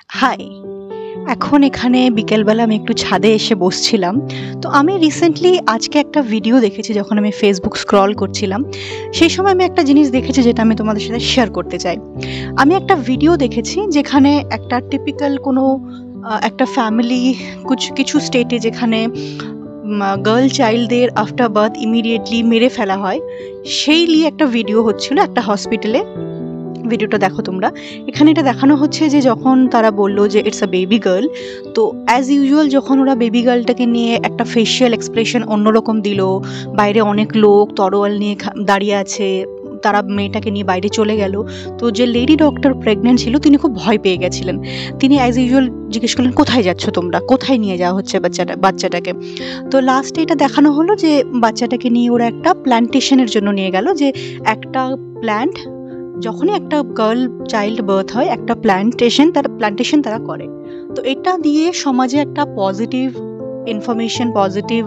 High! এখন এখানে বিকেলবেলা আমি একটু ছাদে এসে বসছিলাম। তো আমি রিসেন্টলি আজকে একটা ভিডিও দেখেছি যখন আমি ফেসবুক স্ক্রল করছিলাম। সেই সময় আমি একটা জিনিস দেখেছি যেটা আমি তোমাদের সাথে শেয়ার করতে চাই। আমি একটা ভিডিও দেখেছি যেখানে একটা টিপিক্যাল কোনো একটা ফ্যামিলি কিছু স্টেটে যেখানে গার্ল চাইল্ডদের আফটার বার্থ ইমিডিয়েটলি মেরে ফেলা হয়, সেই নিয়ে একটা ভিডিও হচ্ছিল একটা হসপিটালে। ভিডিওটা দেখো তোমরা। এখানে এটা দেখানো হচ্ছে যে যখন তারা বলল যে ইটস আ বেবি গার্ল, তো অ্যাজ ইউজুয়াল যখন ওরা বেবি গার্লটাকে নিয়ে একটা ফেশিয়াল এক্সপ্রেশন অন্যরকম দিল, বাইরে অনেক লোক তরোয়াল নিয়ে দাঁড়িয়ে আছে, তারা মেয়েটাকে নিয়ে বাইরে চলে গেল। তো যে লেডি ডক্টর প্রেগনেন্ট ছিল তিনি খুব ভয় পেয়ে গেছিলেন। তিনি অ্যাজ ইউজুয়াল জিজ্ঞেস করলেন, কোথায় যাচ্ছ তোমরা, কোথায় নিয়ে যাওয়া হচ্ছে বাচ্চাটাকে। তো লাস্টে এটা দেখানো হলো যে বাচ্চাটাকে নিয়ে ওরা একটা প্ল্যান্টেশনের জন্য নিয়ে গেল, যে একটা প্ল্যান্ট যখনই একটা গার্ল চাইল্ড বার্থ হয় একটা প্ল্যান্টেশন তারা করে। তো এটা দিয়ে সমাজে একটা পজিটিভ ইনফরমেশন, পজিটিভ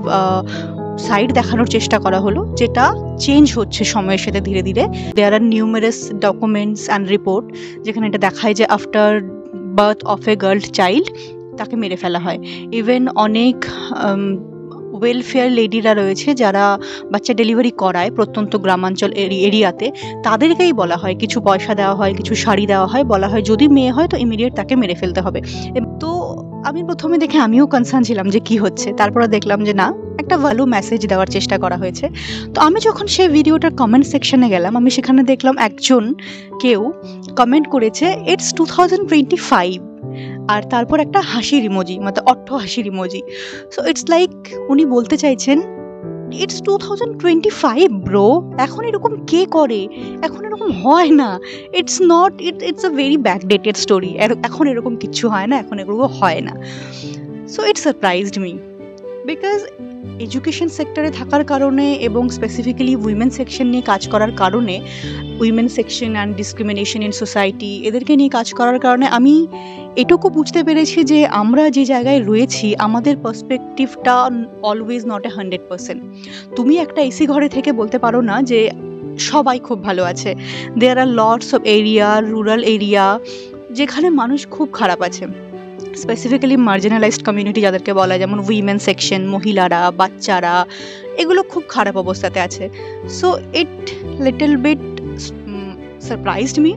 সাইড দেখানোর চেষ্টা করা হলো, যেটা চেঞ্জ হচ্ছে সময়ের সাথে ধীরে ধীরে। দেয়ার আর নিউমেরাস ডকুমেন্টস অ্যান্ড রিপোর্ট যেখানে এটা দেখায় যে after birth of a girl child তাকে মেরে ফেলা হয়। ইভেন অনেক ওয়েলফেয়ার লেডিরা রয়েছে যারা বাচ্চা ডেলিভারি করায় প্রত্যন্ত গ্রামাঞ্চল এরিয়াতে, তাদেরকেই বলা হয়, কিছু পয়সা দেওয়া হয়, কিছু শাড়ি দেওয়া হয়, বলা হয় যদি মেয়ে হয় তো ইমিডিয়েট তাকে মেরে ফেলতে হবে। তো আমি প্রথমে দেখে আমিও কনসার্ন ছিলাম যে কি হচ্ছে, তারপরে দেখলাম যে না, একটা ভালো মেসেজ দেওয়ার চেষ্টা করা হয়েছে। তো আমি যখন সেই ভিডিওটার কমেন্ট সেকশনে গেলাম, আমি সেখানে দেখলাম কেউ কমেন্ট করেছে ইটস 2025, আর তারপর একটা হাসির ইমোজি, মানে হাসির ইমোজি। সো ইটস লাইক উনি বলতে চাইছেন ইটস 2025 ব্রো, এখন এরকম কে করে, এখন এরকম হয় না, it's a very backdated story, এখন এরকম কিচ্ছু হয় না, এখন এগুলো হয় না। So it surprised me, because education সেক্টরে থাকার কারণে এবং স্পেসিফিক্যালি উইমেন সেকশন নিয়ে কাজ করার কারণে, women section and discrimination in society এদেরকে নিয়ে কাজ করার কারণে আমি এটুকু বুঝতে পেরেছি যে আমরা যে জায়গায় রয়েছি আমাদের পার্সপেক্টিভটা অলওয়েজ নট এ 100%। তুমি একটা এসি ঘরে থেকে বলতে পারো না যে সবাই খুব ভালো আছে। There are lots of area, rural area যেখানে মানুষ খুব খারাপ আছে, স্পেসিফিক্যালি মার্জিনালাইজড কমিউনিটি যাদেরকে বলা হয়, যেমন উইমেন সেকশন, মহিলারা, বাচ্চারা, এগুলো খুব খারাপ অবস্থাতে আছে। So it little bit surprised me.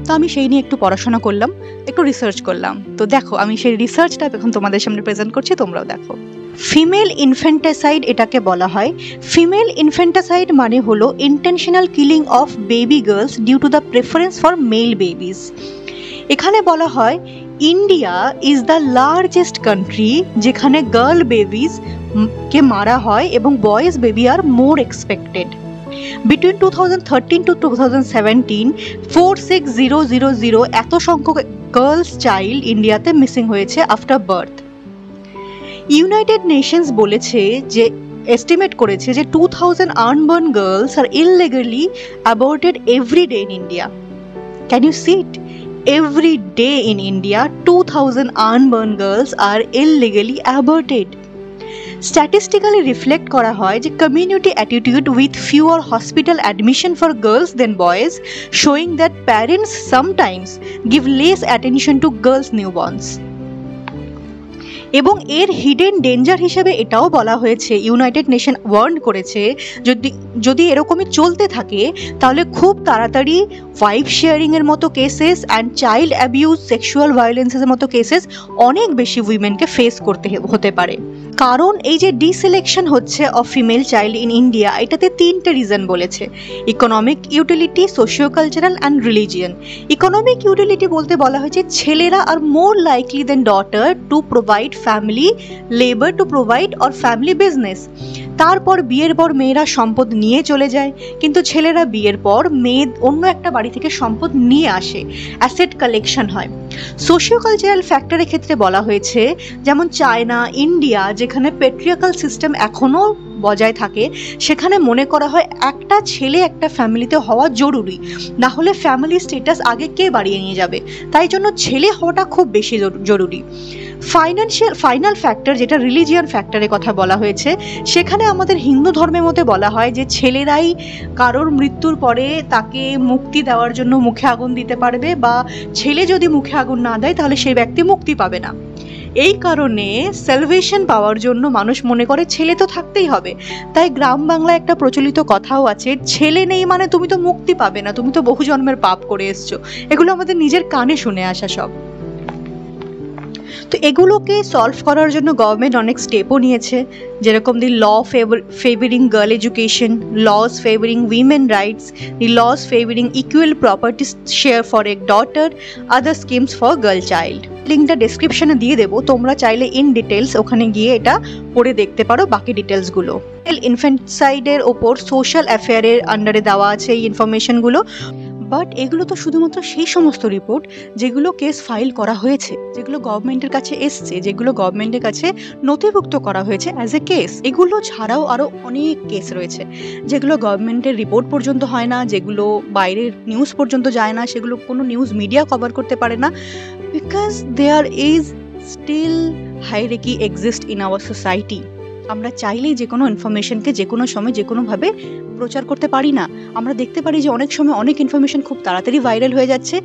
তো আমি সেই নিয়ে একটু পড়াশোনা করলাম, একটু রিসার্চ করলাম। তো দেখো আমি সেই রিসার্চটা এখন তোমাদের সামনে প্রেজেন্ট করছি, তোমরাও দেখো। ফিমেল ইনফ্যান্টাসাইড এটাকে বলা হয়। ফিমেল ইনফ্যান্টাসাইড মানে হলো intentional killing of baby girls due to the preference for male babies. এখানে বলা হয় India is the largest country যেখানে গার্ল বেবিজ কে মারা হয় এবং boys baby are more expected. Between 2013 to 2017 46,000 এত সংখ্যক গার্লস চাইল্ড ইন্ডিয়াতে মিসিং হয়েছে আফটার বার্থ। ইউনাইটেড নেশনস বলেছে যে এস্টিমেট করেছে যে 2000 unborn girls are illegally aborted every day in India. Can you C it? Every day in India, 2000 unborn girls are illegally aborted. Statistically reflect করা হয় যে community attitude with fewer hospital admission for girls than boys, showing that parents sometimes give less attention to girls' newborns. এবং এর hidden danger হিসেবে এটাও বলা হয়েছে, United nation Warne করেছে যদি এরকমই চলতে থাকে তাহলে খুব তাড়াতাড়ি ওয়াইফ শেয়ারিংয়ের মতো cases and child abuse, sexual ভায়োলেন্সের মতো কেসেস অনেক বেশি উইমেনকে ফেস করতে হতে পারে। কারণ এই যে ডিসিলেকশন হচ্ছে of female child in India, এটাতে তিনটে রিজন বলেছে: economic utility, socio cultural and religion. Economic utility বলতে বলা হয়েছে ছেলেরা are more likely than daughter to provide family labour, to provide or family business. তারপর বিয়ের পর মেয়েরা সম্পদ নিয়ে চলে যায়, কিন্তু ছেলেরা বিয়ের পর অন্য একটা বাড়ি থেকে সম্পদ নিয়ে আসে, অ্যাসেট কালেকশন হয়। সোশিও কালচারাল ফ্যাক্টরের ক্ষেত্রে বলা হয়েছে যেমন চায়না, ইন্ডিয়া, যেখানে পেট্রিয়ার্কাল সিস্টেম এখনও বজায় থাকে সেখানে মনে করা হয় একটা ছেলে একটা ফ্যামিলিতে হওয়া জরুরি, না হলে ফ্যামিলি স্ট্যাটাস আগে কে বাড়িয়ে নিয়ে যাবে, তাই জন্য ছেলে হওয়াটা খুব বেশি জরুরি। ফাইনাল ফ্যাক্টর যেটা রিলিজিয়ান ফ্যাক্টরের কথা বলা হয়েছে, সেখানে আমাদের হিন্দু ধর্মের মধ্যে বলা হয় যে ছেলেরাই কারোর মৃত্যুর পরে তাকে মুক্তি দেওয়ার জন্য মুখে আগুন দিতে পারবে, বা ছেলে যদি মুখে আগুন না দেয় তাহলে সেই ব্যক্তি মুক্তি পাবে না। এই কারণে সালভেশন পাওয়ার জন্য মানুষ মনে করে ছেলে তো থাকতেই হবে। তাই গ্রাম বাংলায় একটা প্রচলিত কথাও আছে, ছেলে নেই মানে তুমি তো মুক্তি পাবে না, তুমি তো বহু জন্মের পাপ করে এসছো। এগুলো আমাদের নিজের কানে শুনে আসা সব। তো এগুলোকে সলভ করার জন্য গভর্নমেন্ট অনেক স্টেপও নিয়েছে, যেরকম the law favouring girl education, laws favouring women rights, the laws favouring equal property share for a daughter, other schemes for girl child. লিঙ্কটা ডেসক্রিপশনে দিয়ে দেবো, তোমরা চাইলে ইন ডিটেলস ওখানে গিয়ে এটা পড়ে দেখতে পারো বাকি ডিটেলসগুলো। ইনফ্যান্টিসাইডের ওপর সোশ্যাল অ্যাফেয়ারের আন্ডারে দেওয়া আছে এই ইনফরমেশনগুলো। বাট এগুলো তো শুধুমাত্র সেই সমস্ত রিপোর্ট যেগুলো কেস ফাইল করা হয়েছে, যেগুলো গভর্নমেন্টের কাছে এসছে, যেগুলো গভর্নমেন্টের কাছে নথিভুক্ত করা হয়েছে অ্যাজ এ কেস। এগুলো ছাড়াও আরও অনেক কেস রয়েছে যেগুলো গভর্নমেন্টের রিপোর্ট পর্যন্ত হয় না, যেগুলো বাইরের নিউজ পর্যন্ত যায় না, সেগুলো কোনো নিউজ মিডিয়া কভার করতে পারে না, because there is still hierarchy exist in our society. আমরা চাইলেই যে কোনো ইনফরমেশনকে যে কোনো সময় যে কোনোভাবে প্রচার করতে পারি না। আমরা দেখতে পারি যে অনেক সময় অনেক ইনফরমেশন খুব তাড়াতাড়ি ভাইরাল হয়ে যাচ্ছে,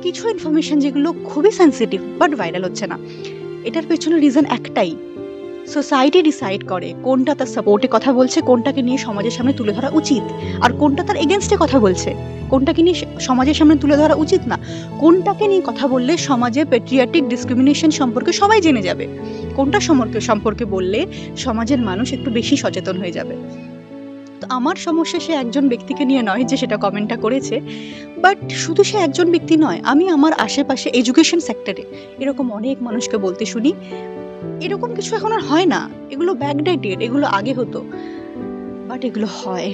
কিছু ইনফরমেশন যেগুলো খুবই সেন্সিটিভ বাট ভাইরাল হচ্ছে না। এটার পেছনে রিজন একটাই, সোসাইটি ডিসাইড করে কোনটা তার সাপোর্টে কথা বলছে, কোনটাকে নিয়ে সমাজের সামনে তুলে ধরা উচিত, আর কোনটা তার এগেনস্টে কথা বলছে, কোনটাকে নিয়ে সমাজের সামনে তুলে ধরা উচিত না, কোনটাকে নিয়ে কথা বললে সমাজে প্যাট্রিয়াটিক ডিসক্রিমিনেশন সম্পর্কে সবাই জেনে যাবে, কোনটা সম্পর্কে বললে সমাজের মানুষ একটু বেশি সচেতন হয়ে যাবে। তো আমার সমস্যা সে একজন ব্যক্তিকে নিয়ে নয় যে সেটা কমেন্টটা করেছে, বাট শুধু সে একজন ব্যক্তি নয়, আমি আমার আশেপাশে এডুকেশন সেক্টরে এরকম অনেক মানুষকে বলতে শুনি এরকম কিছু এখন আর হয় না, এগুলো ব্যাকডেটেড, এগুলো আগে হতো, বাট এগুলো হয়,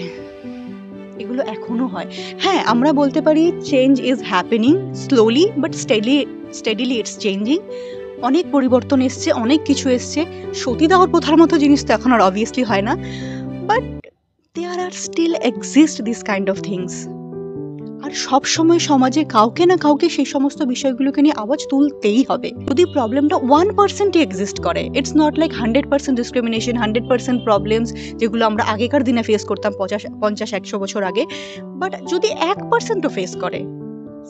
এগুলো এখনো হয়। হ্যাঁ, আমরা বলতে পারি change is happening slowly but steadily it's changing. অনেক পরিবর্তন এসছে, অনেক কিছু এসছে, সতীদাহর প্রথার মতো জিনিস তো এখন আর অবভিয়াসলি হয় না, but there are still exist this kind of things। আর সব সময় সমাজে কাউকে না কাউকে সেই সমস্ত বিষয়গুলোকে নিয়ে আওয়াজ তুলতেই হবে। যদি প্রবলেমটা 1%ই এক্সিস্ট করে, it's not like 100% discrimination, 100% problems যেগুলো আমরা আগেকার দিনে ফেস করতাম 50-100 বছর আগে, বাট যদি 1%ও ফেস করে,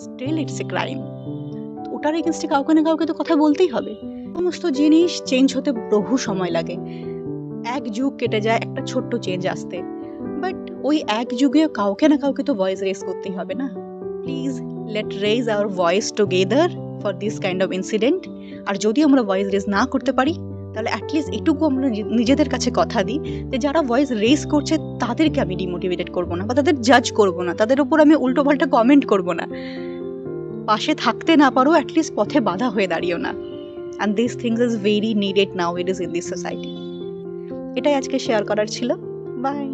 স্টিল ইটস এ ক্রাইম। ওটার এগেনস্টে কাউকে না কাউকে তো কথা বলতেই হবে। সমস্ত জিনিস চেঞ্জ হতে বহু সময় লাগে, এক যুগ কেটে যায় একটা ছোট্ট চেঞ্জ আসতে, বাট ওই এক যুগে কাউকে না কাউকে তো ভয়েস রেজ করতেই হবে না। Please let raise our voice together for this kind of incident. আর যদি আমরা ভয়েস রেজ না করতে পারি, তাহলে অ্যাটলিস্ট এটুকু আমরা নিজেদের কাছে কথা দিই যে যারা ভয়েস রেজ করছে তাদেরকে আমি ডিমোটিভেটেড করবো না, বা তাদের জাজ করবো না, তাদের উপর আমি উল্টো পাল্টা কমেন্ট করবো না। পাশে থাকতে না পারো, অ্যাটলিস্ট পথে বাধা হয়ে দাঁড়িও না। And this things is very needed now it is in this society. এটাই আজকে শেয়ার করার ছিল। বাই।